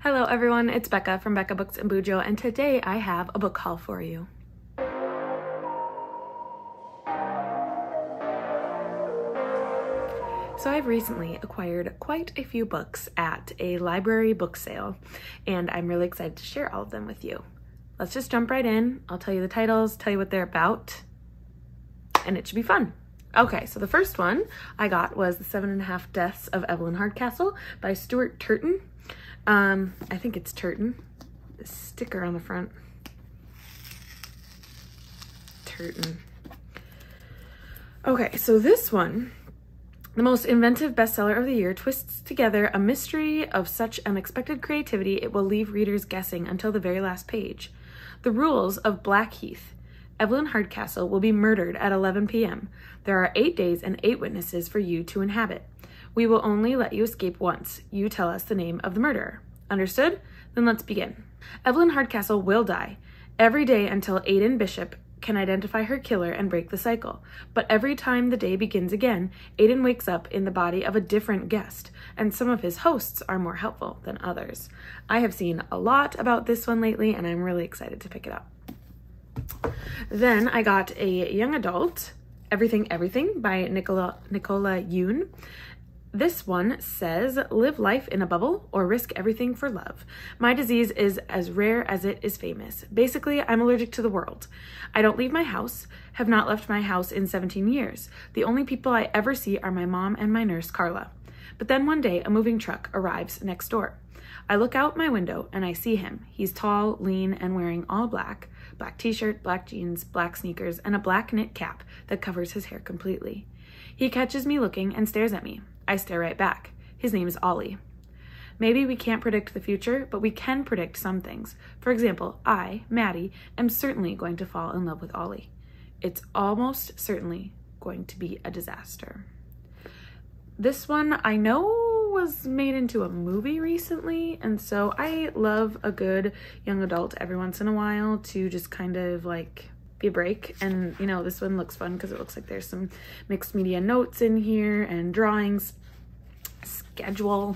Hello everyone, it's Becca from Becca Books and Bujo, and today I have a book haul for you. So I've recently acquired quite a few books at a library book sale, and I'm really excited to share all of them with you. Let's just jump right in. I'll tell you the titles, tell you what they're about, and it should be fun. Okay, so the first one I got was The 7.5 Deaths of Evelyn Hardcastle by Stuart Turton. I think it's Turton. The sticker on the front. Turton. Okay, so this one, the most inventive bestseller of the year, twists together a mystery of such unexpected creativity it will leave readers guessing until the very last page. The rules of Blackheath. Evelyn Hardcastle will be murdered at 11 p.m. There are 8 days and 8 witnesses for you to inhabit. We will only let you escape once. You tell us the name of the murderer. Understood? Then let's begin. Evelyn Hardcastle will die every day until Aidan Bishop can identify her killer and break the cycle. But every time the day begins again, Aidan wakes up in the body of a different guest, and some of his hosts are more helpful than others. I have seen a lot about this one lately, and I'm really excited to pick it up. Then I got a young adult, Everything Everything by Nicola Yoon. This one says, live life in a bubble or risk everything for love. My disease is as rare as it is famous. Basically, I'm allergic to the world. I don't leave my house, have not left my house in 17 years. The only people I ever see are my mom and my nurse, Carla. But then one day, a moving truck arrives next door. I look out my window and I see him. He's tall, lean, and wearing all black t-shirt, black jeans, black sneakers, and a black knit cap that covers his hair completely. He catches me looking and stares at me. I stare right back. His name is Ollie. Maybe we can't predict the future, but we can predict some things. For example, I, Maddie, am certainly going to fall in love with Ollie. It's almost certainly going to be a disaster. This one I know was made into a movie recently, and so I love a good young adult every once in a while to just kind of like be a break. And you know, this one looks fun because it looks like there's some mixed media notes in here and drawings, schedule.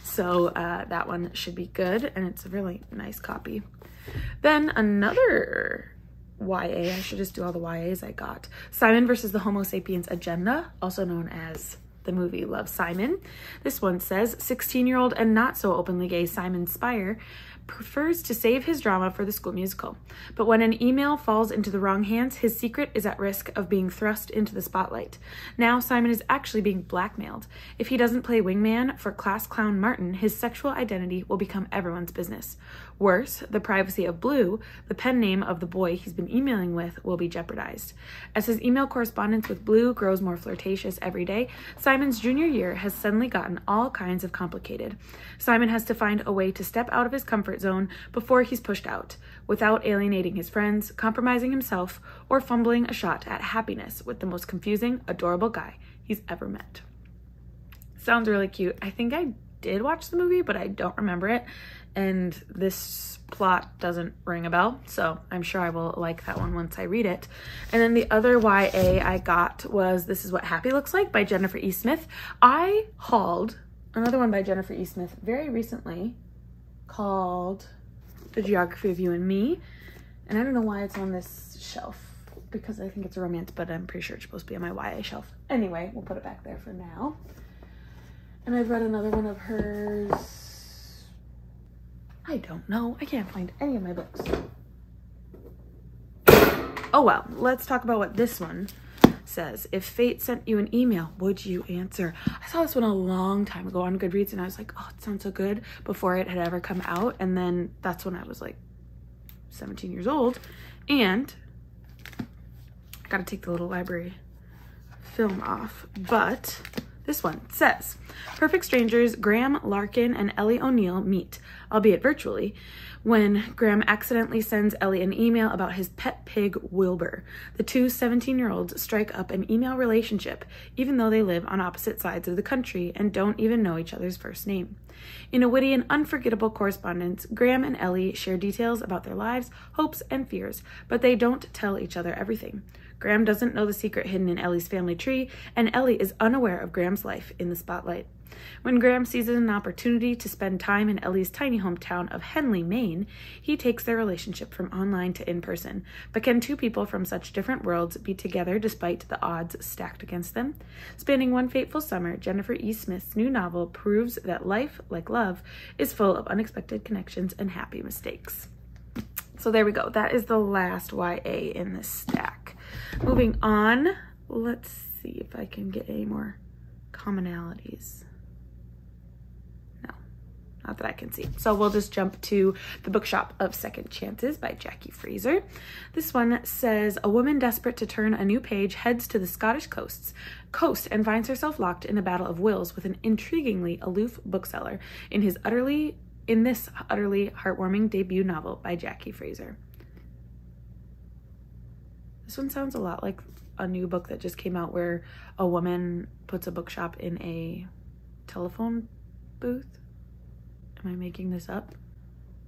So that one should be good, and it's a really nice copy. Then another YA, I should just do all the YAs I got. Simon versus the Homo Sapiens Agenda, also known as the movie Love, Simon. This one says, 16-year-old and not so openly gay Simon Spire prefers to save his drama for the school musical. But when an email falls into the wrong hands, his secret is at risk of being thrust into the spotlight. Now Simon is actually being blackmailed. If he doesn't play wingman for class clown Martin, his sexual identity will become everyone's business. Worse, the privacy of Blue, the pen name of the boy he's been emailing with, will be jeopardized. As his email correspondence with Blue grows more flirtatious every day, Simon's junior year has suddenly gotten all kinds of complicated. Simon has to find a way to step out of his comfort zone before he's pushed out, without alienating his friends, compromising himself, or fumbling a shot at happiness with the most confusing, adorable guy he's ever met. Sounds really cute. I think I did watch the movie, but I don't remember it, and this plot doesn't ring a bell, so I'm sure I will like that one once I read it. And then the other YA I got was This Is What Happy Looks Like by Jennifer E. Smith. I hauled another one by Jennifer E. Smith very recently called The Geography of You and Me, and I don't know why it's on this shelf, because I think it's a romance, but I'm pretty sure it's supposed to be on my YA shelf. Anyway, we'll put it back there for now. And I've read another one of hers. I don't know. I can't find any of my books. Oh well, let's talk about what this one says. If fate sent you an email, would you answer? I saw this one a long time ago on Goodreads, and I was like, oh, it sounds so good, before it had ever come out. And then that's when I was like 17 years old, and I gotta take the little library film off. But this one says, perfect strangers Graham Larkin and Ellie O'Neill meet, albeit virtually, when Graham accidentally sends Ellie an email about his pet pig, Wilbur. The two 17-year-olds strike up an email relationship, even though they live on opposite sides of the country and don't even know each other's first name. In a witty and unforgettable correspondence, Graham and Ellie share details about their lives, hopes, and fears, but they don't tell each other everything. Graham doesn't know the secret hidden in Ellie's family tree, and Ellie is unaware of Graham's life in the spotlight. When Graham seizes an opportunity to spend time in Ellie's tiny hometown of Henley, Maine, he takes their relationship from online to in-person. But can two people from such different worlds be together despite the odds stacked against them? Spanning one fateful summer, Jennifer E. Smith's new novel proves that life, like love, is full of unexpected connections and happy mistakes. So there we go. That is the last YA in this stack. Moving on, let's see if I can get any more commonalities. No, not that I can see. So we'll just jump to The Bookshop of Second Chances by Jackie Fraser. This one says, a woman desperate to turn a new page heads to the Scottish coast and finds herself locked in a battle of wills with an intriguingly aloof bookseller in this utterly heartwarming debut novel by Jackie Fraser. This one sounds a lot like a new book that just came out where a woman puts a bookshop in a telephone booth. Am I making this up?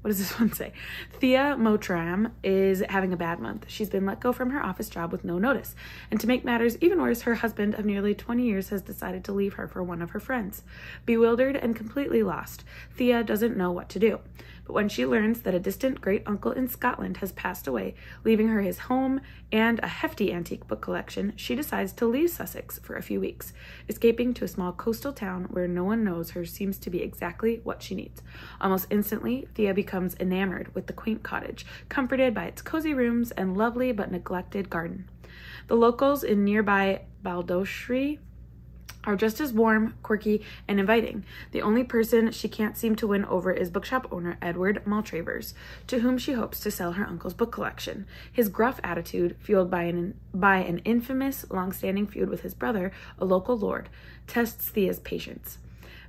What does this one say? Thea Mottram is having a bad month. She's been let go from her office job with no notice. And to make matters even worse, her husband of nearly 20 years has decided to leave her for one of her friends. Bewildered and completely lost, Thea doesn't know what to do. But when she learns that a distant great uncle in Scotland has passed away, leaving her his home and a hefty antique book collection, she decides to leave Sussex for a few weeks. Escaping to a small coastal town where no one knows her seems to be exactly what she needs. Almost instantly, Thea becomes enamored with the quaint cottage, comforted by its cozy rooms and lovely but neglected garden. The locals in nearby Baldoshree are just as warm, quirky, and inviting. The only person she can't seem to win over is bookshop owner Edward Maltravers, to whom she hopes to sell her uncle's book collection. His gruff attitude, fueled by an infamous, long-standing feud with his brother, a local lord, tests Thea's patience.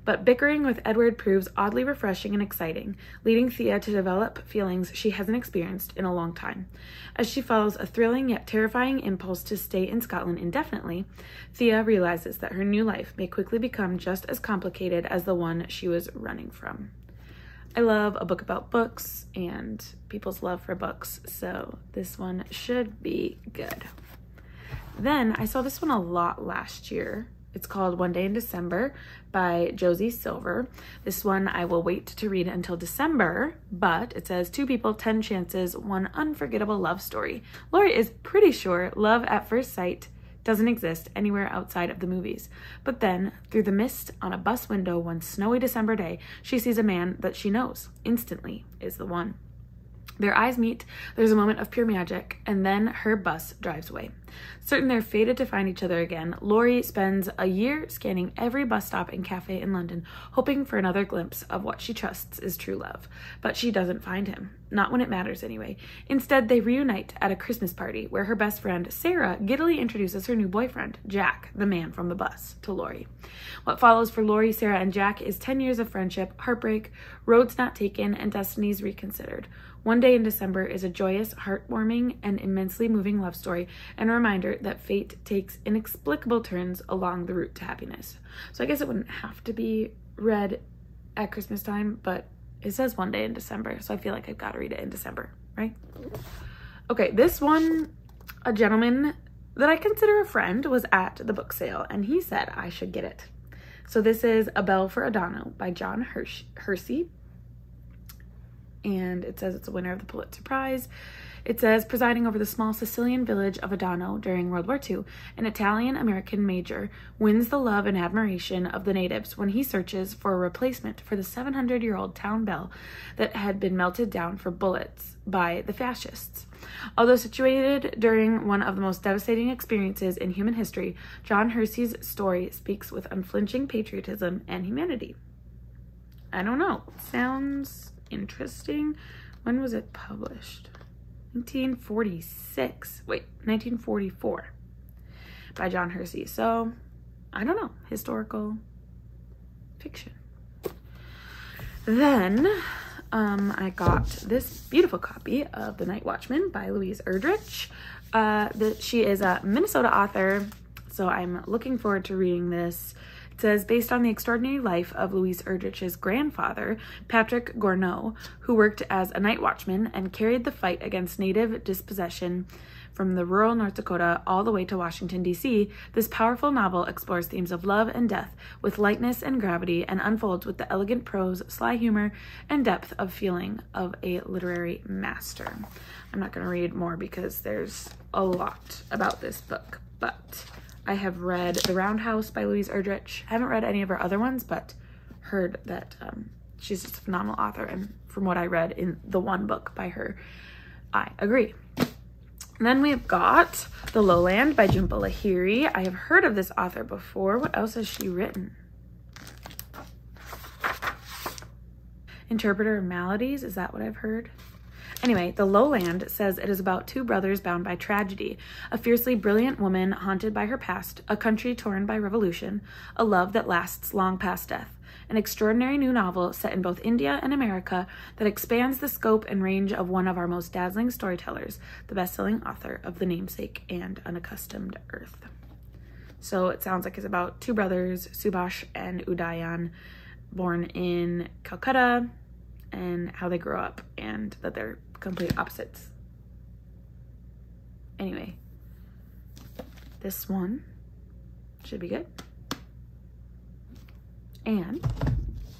But bickering with Edward proves oddly refreshing and exciting, leading Thea to develop feelings she hasn't experienced in a long time. As she follows a thrilling yet terrifying impulse to stay in Scotland indefinitely, Thea realizes that her new life may quickly become just as complicated as the one she was running from. I love a book about books and people's love for books, so this one should be good. Then I saw this one a lot last year. It's called One Day in December by Josie Silver. This one I will wait to read until December, but it says 2 people, 10 chances, 1 unforgettable love story. Lori is pretty sure love at first sight doesn't exist anywhere outside of the movies. But then, through the mist on a bus window one snowy December day, she sees a man that she knows instantly is the one. Their eyes meet, there's a moment of pure magic, and then her bus drives away. Certain they're fated to find each other again, Laurie spends a year scanning every bus stop and cafe in London, hoping for another glimpse of what she trusts is true love. But she doesn't find him. Not when it matters, anyway. Instead, they reunite at a Christmas party, where her best friend, Sarah, giddily introduces her new boyfriend, Jack, the man from the bus, to Laurie. What follows for Laurie, Sarah, and Jack is 10 years of friendship, heartbreak, roads not taken, and destinies reconsidered. One Day in December is a joyous, heartwarming, and immensely moving love story, and a reminder that fate takes inexplicable turns along the route to happiness. So I guess it wouldn't have to be read at Christmas time, but it says One Day in December, so I feel like I've got to read it in December, right? Okay, this one, a gentleman that I consider a friend was at the book sale, and he said I should get it. So this is A Bell for Adano by John Hersey. And it says it's a winner of the Pulitzer Prize. It says, presiding over the small Sicilian village of Adano during World War II, an Italian-American major wins the love and admiration of the natives when he searches for a replacement for the 700-year-old town bell that had been melted down for bullets by the fascists. Although situated during one of the most devastating experiences in human history, John Hersey's story speaks with unflinching patriotism and humanity. I don't know. Sounds interesting. When was it published? 1944 by John Hersey. So I don't know, historical fiction. Then I got this beautiful copy of The Night Watchman by Louise Erdrich. She is a Minnesota author, so I'm looking forward to reading this. It says, based on the extraordinary life of Louise Erdrich's grandfather, Patrick Gourneau, who worked as a night watchman and carried the fight against native dispossession from the rural North Dakota all the way to Washington, D.C., this powerful novel explores themes of love and death with lightness and gravity and unfolds with the elegant prose, sly humor, and depth of feeling of a literary master. I'm not going to read more because there's a lot about this book, but I have read The Roundhouse by Louise Erdrich. I haven't read any of her other ones, but heard that she's just a phenomenal author, and from what I read in the one book by her, I agree. And then we've got The Lowland by Jhumpa Lahiri. I have heard of this author before. What else has she written? Interpreter of Maladies, is that what I've heard? Anyway, The Lowland says it is about two brothers bound by tragedy, a fiercely brilliant woman haunted by her past, a country torn by revolution, a love that lasts long past death. An extraordinary new novel set in both India and America that expands the scope and range of one of our most dazzling storytellers, the best-selling author of The Namesake and Unaccustomed Earth. So it sounds like it's about two brothers, Subhash and Udayan, born in Calcutta, and how they grow up and that they're complete opposites. Anyway, this one should be good. And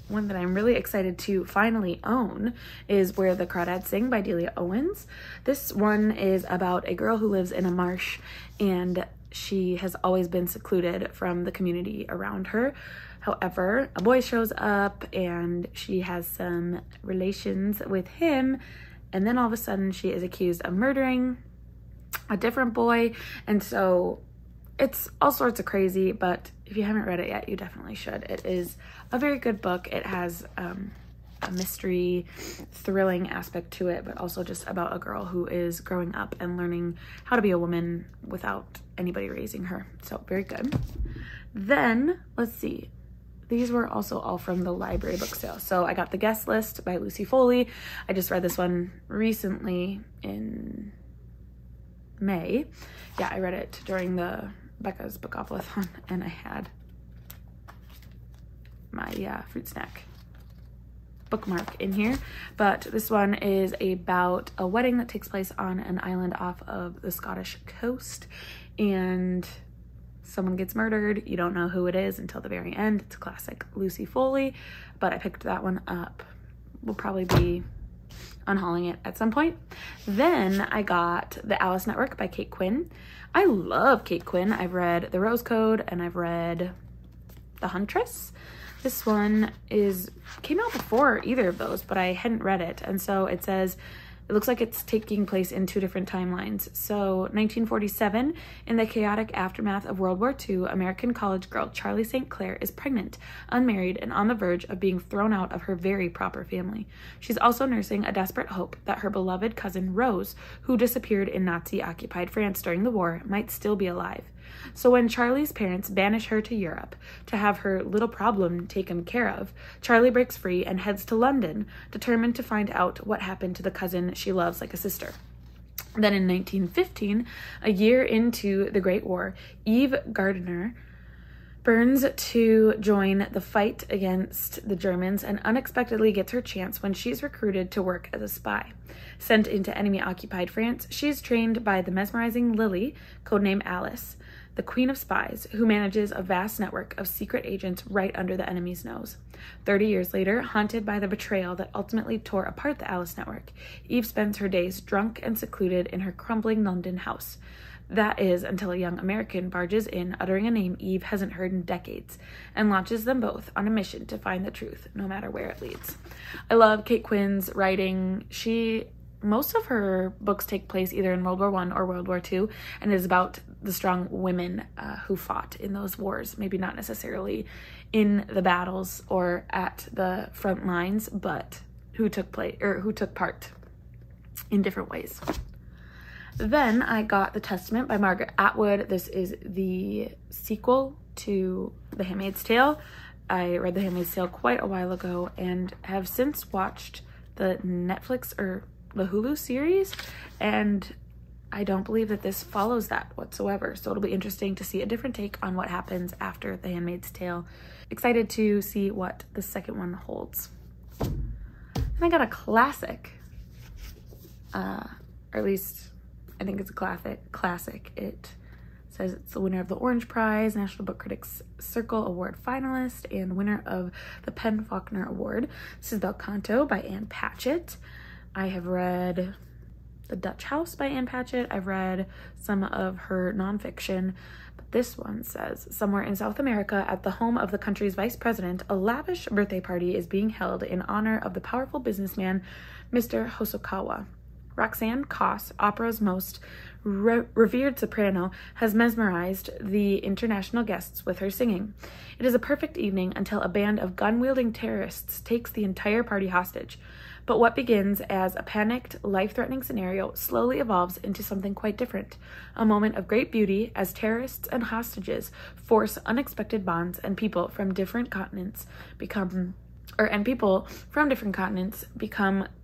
one that I'm really excited to finally own is Where the Crawdads Sing by Delia Owens. This one is about a girl who lives in a marsh, and she has always been secluded from the community around her. However, a boy shows up and she has some relations with him, and then all of a sudden she is accused of murdering a different boy. And so it's all sorts of crazy, but if you haven't read it yet, you definitely should. It is a very good book. It has a mystery, thrilling aspect to it, but also just about a girl who is growing up and learning how to be a woman without anybody raising her. So very good. Then, let's see. These were also all from the library book sale. So I got The Guest List by Lucy Foley. I just read this one recently in May. Yeah, I read it during the Becca's Book Off-a-thon, and I had my fruit snack bookmark in here. But this one is about a wedding that takes place on an island off of the Scottish coast, and someone gets murdered. You don't know who it is until the very end. It's a classic Lucy Foley, but I picked that one up. We'll probably be unhauling it at some point. Then I got The Alice Network by Kate Quinn. I love Kate Quinn. I've read The Rose Code and I've read The Huntress. This one came out before either of those, but I hadn't read it. And so it says, it looks like it's taking place in two different timelines. So 1947, in the chaotic aftermath of World War II, American college girl Charlie St. Clair is pregnant, unmarried, and on the verge of being thrown out of her very proper family. She's also nursing a desperate hope that her beloved cousin Rose, who disappeared in Nazi-occupied France during the war, might still be alive. So when Charlie's parents banish her to Europe to have her little problem taken care of, Charlie breaks free and heads to London, determined to find out what happened to the cousin she loves like a sister. Then in 1915, a year into the Great War, Eve Gardiner burns to join the fight against the Germans and unexpectedly gets her chance when she's recruited to work as a spy. Sent into enemy-occupied France, she's trained by the mesmerizing Lily, codenamed Alice, the queen of spies, who manages a vast network of secret agents right under the enemy's nose. 30 years later, haunted by the betrayal that ultimately tore apart the Alice network, Eve spends her days drunk and secluded in her crumbling London house. That is until a young American barges in, uttering a name Eve hasn't heard in decades, and launches them both on a mission to find the truth, no matter where it leads. I love Kate Quinn's writing. Most of her books take place either in World War I or World War II, and is about the strong women who fought in those wars. Maybe not necessarily in the battles or at the front lines, but who took part in different ways. Then I got The Testament by Margaret Atwood. This is the sequel to The Handmaid's Tale. I read The Handmaid's Tale quite a while ago and have since watched the Netflix or the Hulu series, and I don't believe that this follows that whatsoever. So it'll be interesting to see a different take on what happens after The Handmaid's Tale. Excited to see what the second one holds. And I got a classic, or at least I think it's a classic. It says it's the winner of the Orange Prize, National Book Critics Circle Award finalist, and winner of the Penn Faulkner Award. This is about Kanto by Anne Patchett. I have read The Dutch House by Anne Patchett. I've read some of her nonfiction, but this one says, somewhere in South America, at the home of the country's vice president, a lavish birthday party is being held in honor of the powerful businessman, Mr. Hosokawa. Roxanne Koss, opera's most revered soprano, has mesmerized the international guests with her singing. It is a perfect evening until a band of gun-wielding terrorists takes the entire party hostage. But what begins as a panicked, life-threatening scenario slowly evolves into something quite different. A moment of great beauty as terrorists and hostages force unexpected bonds and people from different continents become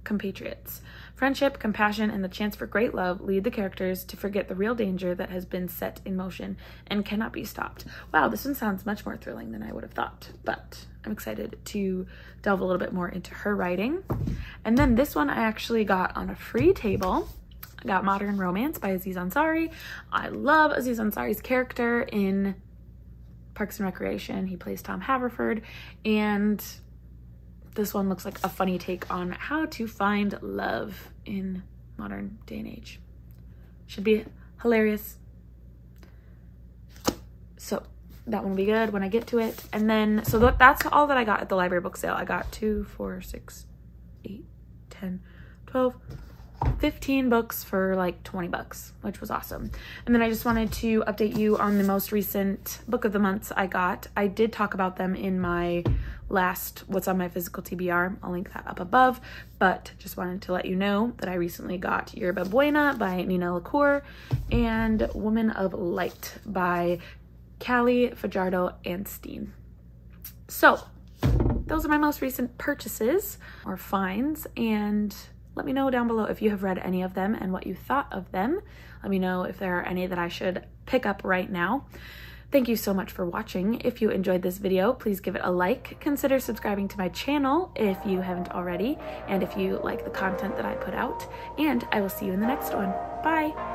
compatriots. Friendship, compassion, and the chance for great love lead the characters to forget the real danger that has been set in motion and cannot be stopped. Wow, this one sounds much more thrilling than I would have thought, but I'm excited to delve a little bit more into her writing. And then this one I actually got on a free table. I got Modern Romance by Aziz Ansari. I love Aziz Ansari's character in Parks and Recreation. He plays Tom Haverford, and this one looks like a funny take on how to find love in modern day and age. Should be hilarious. So that one will be good when I get to it. And then, so that's all that I got at the library book sale. I got 2, 4, 6, 8, 10, 12, 15 books for like 20 bucks, which was awesome. And then I just wanted to update you on the most recent book of the months I got. I did talk about them in my last What's on My Physical TBR. I'll link that up above, but just wanted to let you know that I recently got Yerba Buena by Nina LaCour and Woman of Light by Callie Fajardo-Anstine. So those are my most recent purchases or finds, and let me know down below if you have read any of them and what you thought of them. Let me know if there are any that I should pick up right now. Thank you so much for watching. If you enjoyed this video, please give it a like. Consider subscribing to my channel if you haven't already, and if you like the content that I put out. And I will see you in the next one. Bye!